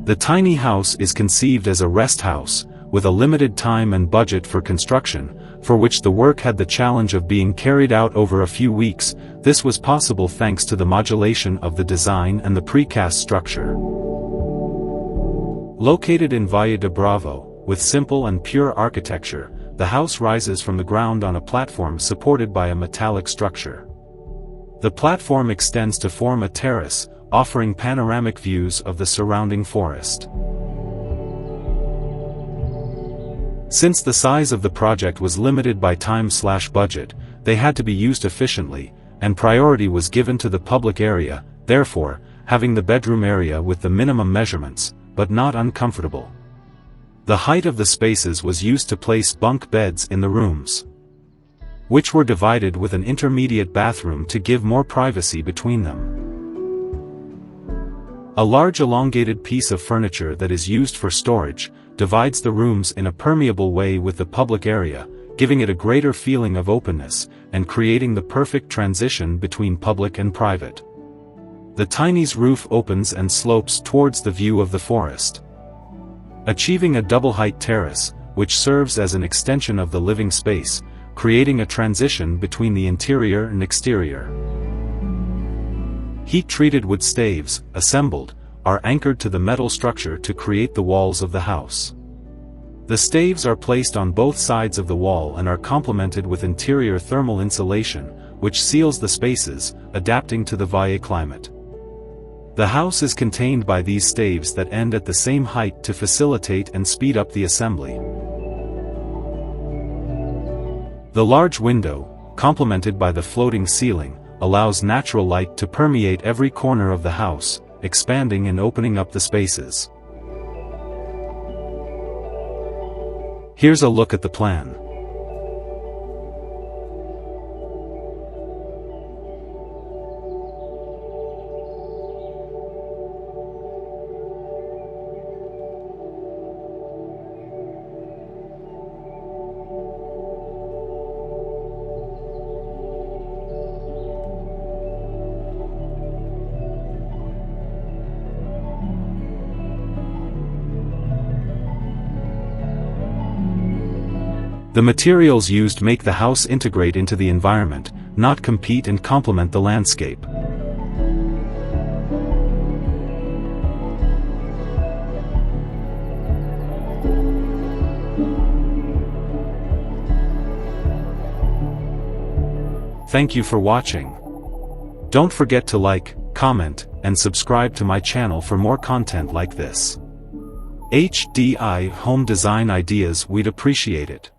The tiny house is conceived as a rest house, with a limited time and budget for construction, for which the work had the challenge of being carried out over a few weeks. This was possible thanks to the modulation of the design and the precast structure. Located in Valle de Bravo, with simple and pure architecture, the house rises from the ground on a platform supported by a metallic structure. The platform extends to form a terrace, offering panoramic views of the surrounding forest. Since the size of the project was limited by time/budget, they had to be used efficiently, and priority was given to the public area, therefore, having the bedroom area with the minimum measurements, but not uncomfortable. The height of the spaces was used to place bunk beds in the rooms, which were divided with an intermediate bathroom to give more privacy between them. A large elongated piece of furniture that is used for storage, divides the rooms in a permeable way with the public area, giving it a greater feeling of openness, and creating the perfect transition between public and private. The tiny's roof opens and slopes towards the view of the forest, achieving a double-height terrace, which serves as an extension of the living space, creating a transition between the interior and exterior. Heat-treated wood staves, assembled, are anchored to the metal structure to create the walls of the house. The staves are placed on both sides of the wall and are complemented with interior thermal insulation, which seals the spaces, adapting to the Valle climate. The house is contained by these staves that end at the same height to facilitate and speed up the assembly. The large window, complemented by the floating ceiling, allows natural light to permeate every corner of the house, expanding and opening up the spaces. Here's a look at the plan. The materials used make the house integrate into the environment, not compete and complement the landscape. Thank you for watching. Don't forget to like, comment, and subscribe to my channel for more content like this. HDI Home Design Ideas, we'd appreciate it.